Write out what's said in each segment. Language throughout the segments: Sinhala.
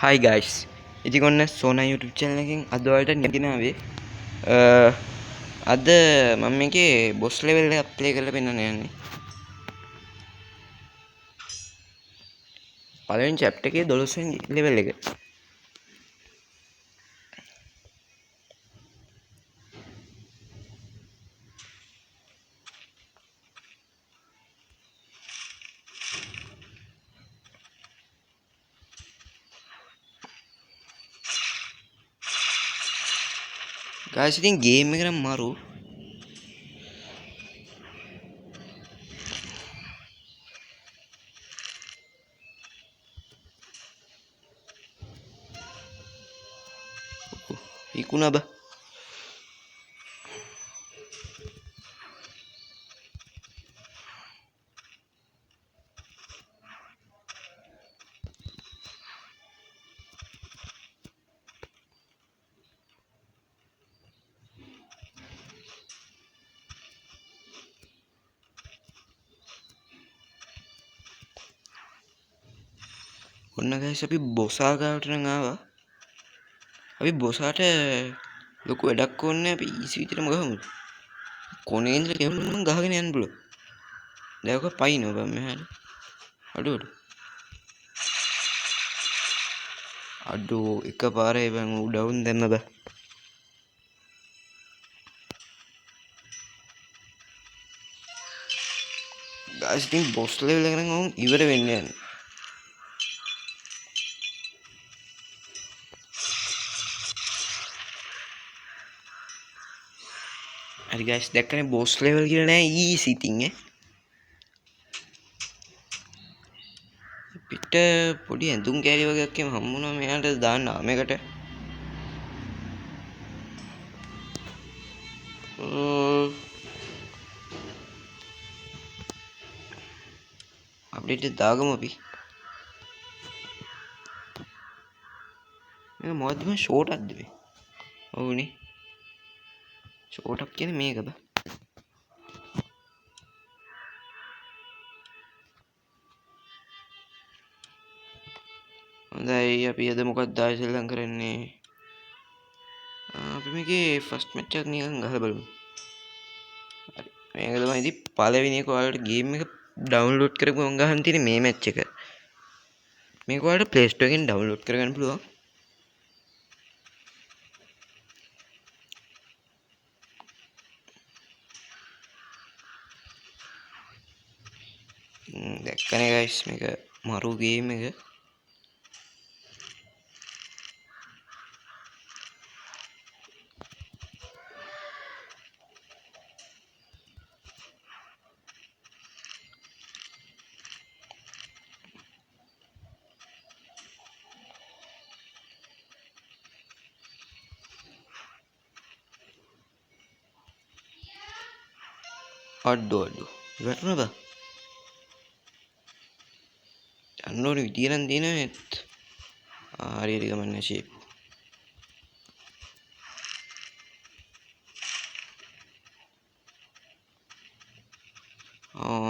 Hi guys, ඉතින් ඔන්න සෝනා YouTube channel එකෙන් අද ඔයාලට නැගිනාවේ අද මම මේකේ boss level එකක් play කරලා පෙන්නන්න යන්නේ. පළවෙනි chapter එකේ 12 වෙනි level එක. guys ඉතින් game එක නම් මරු. ඉක්ුණා බා. ඔන්න guys අපි boss ආගාවට නම් ආවා. අපි boss ආට ලොකු වැඩක් ඕනේ අපි easy විදිහටම ගහමු. කොනේ ඉඳලා කෙවුනම ගහගෙන යන්න බලමු. දැන් ඔක පයින්නවා බං මෙහාට. අඩෝ අඩෝ එකපාරේ බං ඌ ඩවුන් දැම්ම බෑ. guys ඉතින් boss level එක නම් ඉවර වෙන්න යන්නේ. හරි guys දැක්කනේ boss level කියලා නෑ easy ඉතින් පිට පොඩි ඇඳුම් කෑලි වගේ එකක් එම හම්බුණා මෙයාට දාන්න ආමයකට අප්ඩේට් එක දාගමු අපි මේක මොකද්ද මේ ෂෝට් එකක්ද මේ ඔව්නේ ෂෝට් එකක් කියන්නේ මේක බා හොඳයි අපි අද මොකක්ද ආයෙත් කරන්නේ අපි මේකේ ෆස්ට් මැච් එකක් නිකන් ගහලා බලමු හරි මේක තමයි ඉතින් පළවෙනි එක ඔයාලට ගේම් එක ඩවුන්ලෝඩ් කරපු මම ගහන්න තියෙන්නේ මේ මැච් එක මේක ඔයාලට Play Store එකෙන් ඩවුන්ලෝඩ් කරගන්න පුළුවන් දැක්කනේ guys මේක මරු ගේම් එක අඩෝ වැටුණා බා යන්න ඕනේ විදිය නම් දිනනෙත් හරියට ගමන්නේ ෂේප්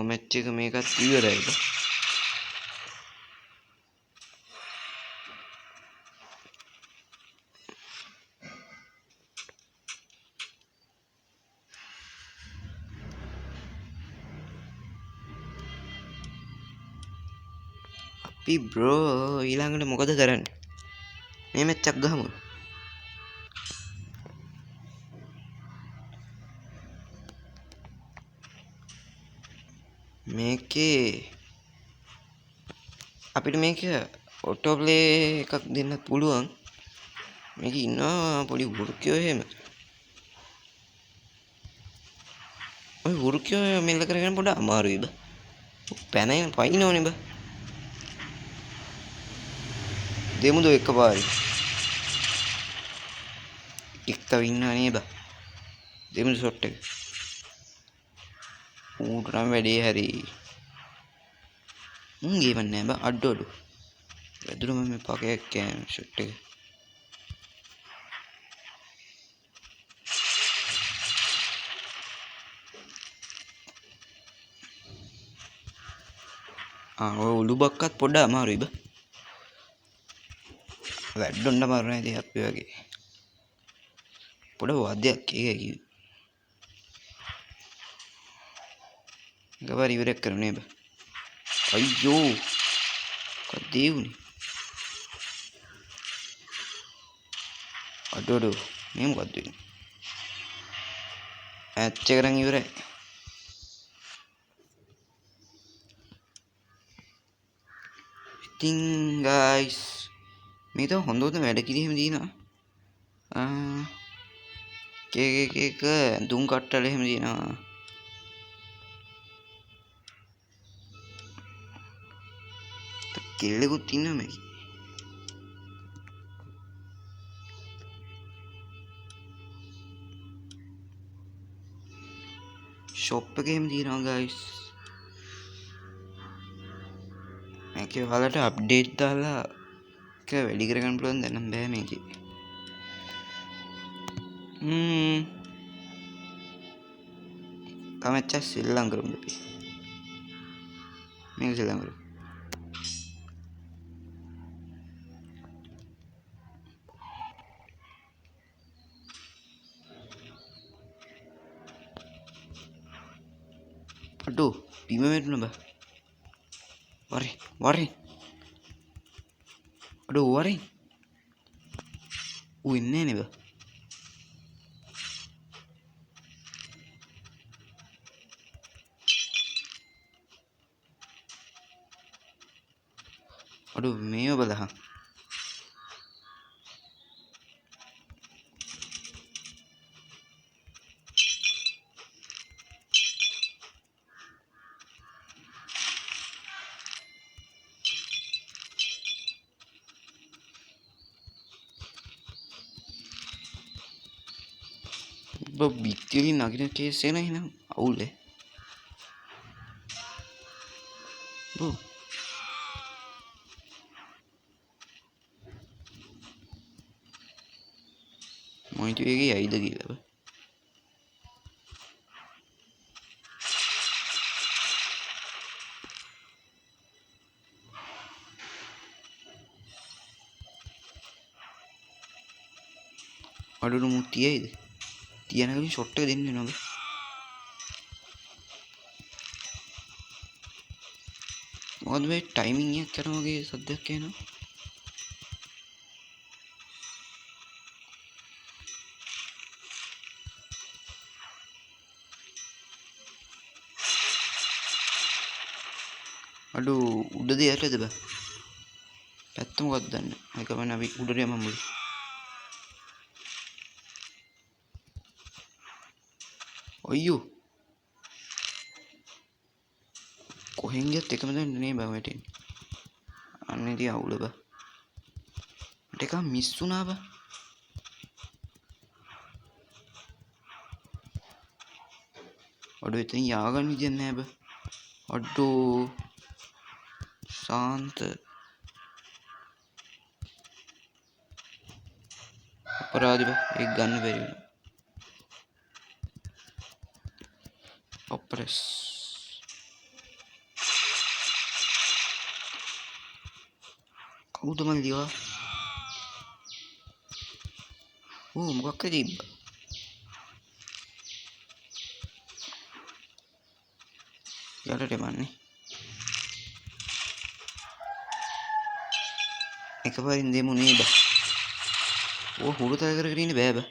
මැච් එක මේකත් ඉවරයි බා අපි බ්‍රෝ ඊළඟට මොකද කරන්නේ මේ මැච් එකක් ගහමු මේකේ අපිට මේක ඔටෝ ප්ලේ එකක් දෙන්නත් පුළුවන් මේක ඉන්නවා පොඩි වෘකයෝ එහෙම ඔය වෘකයෝ මෙල්ල කරගෙන පොඩ අමාරුයි බා පැන පයින්නෝනේ බා දෙමුද එකපාරේ එක්තව ඉන්නවා නේ බා දෙමුද ෂොට් එක ඌට නම් වැඩේ හරි ගේමක් නෑ බා අඩු වැදුනම මේ පකයක් කෑම ෂොට් එක ඔය උළු බක්කත් පොඩ්ඩ අමාරුයි බා වැඩ්ඩොන්ඩ මරණ ඇති අපි වගේ පොඩ වාද්‍යයක් ඒක ගවර ඉවරක් කරනේ බ අයියෝ කදේවුණේ අඩෝඩෝ මෙම ගත්වෙන ඇච්ච කරන් ඉවරයි ඉතින් ගයිස් මේක හොඳට වැඩ කිරීම දිනවා කේක දුම් කට්ටල එහෙම දිනවා කෙල්ලෙකුත් ඉන්නවා මේක ෂොප් එකේම දිනවා ගයිස් මේක ඔයාලට අප්ඩේට් දාලා ඒක වැඩි කරගන්න පුළුවන් දැන් නම් බෑ මේකේ කමච්ච සෙල්ලම් කරමු අපි මේක සෙල්ලම් කරමු අඩෝ බිම වැටුණා බා වරේ අඩෝ වරේ ඌ ඉන්නේ නේ බා අඩෝ මේව බලහන් බිත්තිවලින් නගින කේස් එන එහෙනම් අවුල්නේ බෝ මොයිට් එකේ ඇයිද කියලා බා අඩුණු මු තියයිද තියන කලින් ෂොට් එක දෙන්න වෙනවා බා මොකද මේ ටයිමින් එකක් කරන වගේ සද්දයක් එනවා අඩු උඩද යටද බා පැත්ත මොකක්ද දන්න ඒක මම අපි උඩට යමු මුල අයියෝ කොහෙන් ගියත් එකම දැන් නේ බා වැටෙන්නේ අන්න ඉතින් අවුල බා මට එකක් මිස් වුණා බා අඩෝ එතන ය아가න්න විදියක් නැහැ බා අඩෝ शांत अपराधी एक गन वेरी ऑपरेस කවුද මන් දිවා ඕ මොකක්ද ඉබ්බ යලට මන්නේ එකපාරින් දෙමු නේද ඕ හුරුතල් කරගෙන ඉන්නේ බෑ බෑ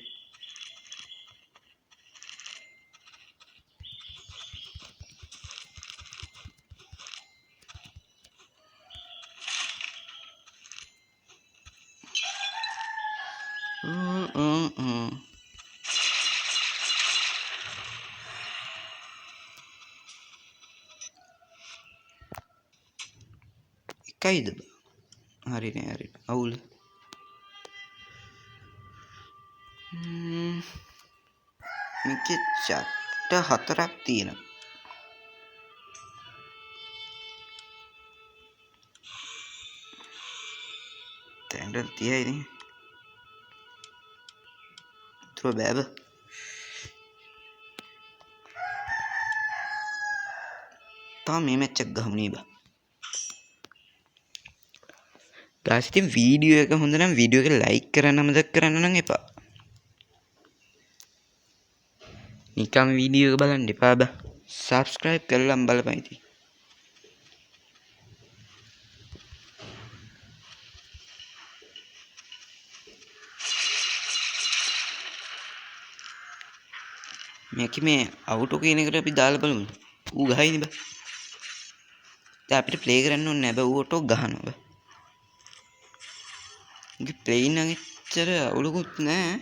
එකයිද හරිනේ හරි අවුල මේකේ චැප්ටර් 4ක් තියෙනවා තැන්ඩල් 30යි නේ තුව බෑබ තාම මේ මැච් එක ගහමු නේ බා ගායිස් ඉතින් වීඩියෝ එක හොඳ නම් වීඩියෝ එක ලයික් කරන්න අමතක කරන්න නම් එපා. නිකම් වීඩියෝ එක බලන්න එපා බා. සබ්ස්ක්‍රයිබ් කරලා බලපන් ඉතින්. මේක මේ අවුටෝ කියන එකට අපි දාලා බලමු. ඌ ගහයිනේ බා. දැන් අපිට ප්ලේ කරන්න ඕනේ නැහැ බා. ඌ ඔටෝ ගහනවා බා. ඉතින් ප්ලේ නම් එච්චර අවුලකුත් නැහැ.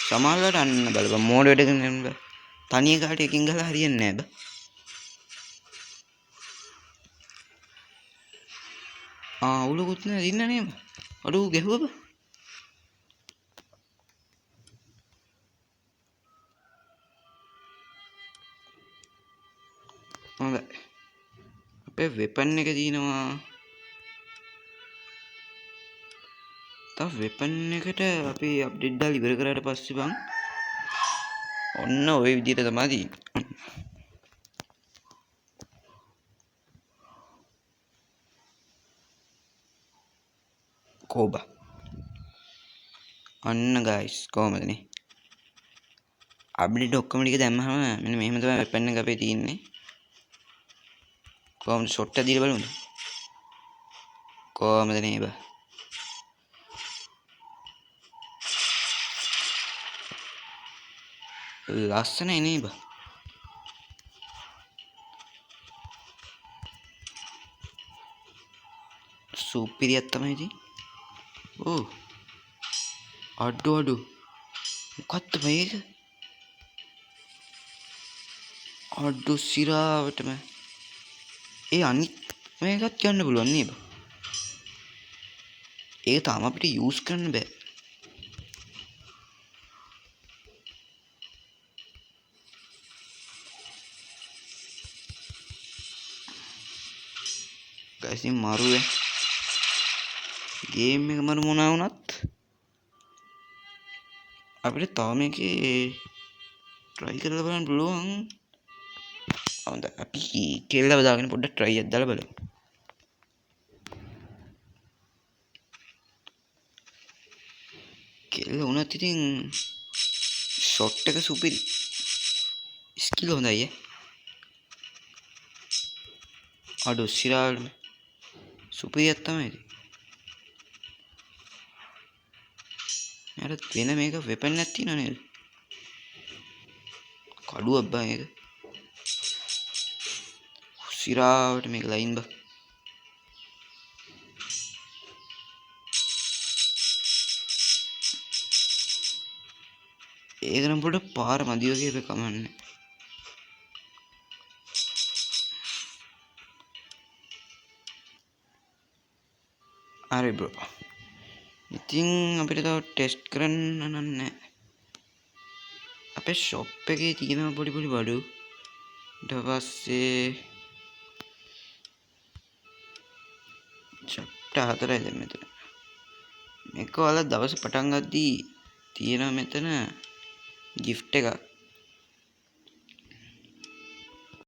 සමහරවිට අන්න බලපන් මෝඩ වැඩ කරන බා. තනිය කාට එකකින් ගහලා හරියන්නේ නැහැ බා. අවුලකුත් නැහැ දින්න නේම. අඩු ගැහුවා බා. හොඳයි. අපේ වෙපන් එක තියෙනවා. තව වෙපන් එකට අපි අප්ඩේට් දාලා ඉවර කරාට පස්සේ බං ඔන්න ওই විදිහට තමයි තියෙන්නේ. කෝබා. අන්න ගයිස් කොහමදනේ? අප්ඩේට් ඔක්කොම ටික දැම්මම මෙන්න මෙහෙම තමයි වෙපන් එක අපේ තියෙන්නේ. කොහොමද ෂොට් එක දීලා බලමුද? කොහමද නේ බා? ලස්සනයි නේ බා. සුපිරියක් තමයි ඉතින්. ඕ. අඩු මොකක්ද මේක? අඩු සිරාවටම. ඒ අනිත් මේකත් ගන්න පුළුවන් නේද? ඒක තාම අපිට යූස් කරන්න බෑ. ගයිස් ඉතින් මරුවේ. ගේම් එක මරු මොනවා වුණත් අපිට තව මේකේ try කරලා බලන්න පුළුවන්. හොඳයි අපි කෙල්ලව දාගෙන පොඩ්ඩක් try එකක් දාලා බලමු. කෙල්ල වුණත් ඉතින් ෂොට් එක සුපිරි. ස්කිල් හොඳයි ඈ. අඩු සිරාල් සුපිරියක් තමයි ඉතින්. යාට වෙන මේක වෙපන් එකක් තියෙනව නේද? කඩුවක් බා මේක. සිරාවට මේක ලයින් බා. ඒක නම් පොඩ පාර මදි වගේ එක කමන්නේ. හරි බ්‍රෝ. ඉතින් අපිට තව ටෙස්ට් කරන්න නෑ. අපේ ෂොප් එකේ තියෙන පොඩි බඩු. ඊට පස්සේ chapter 4යි දැන් මෙතන. මේක ඔයාලා දවස් පටන් ගද්දී තියෙනවා මෙතන gift එකක්.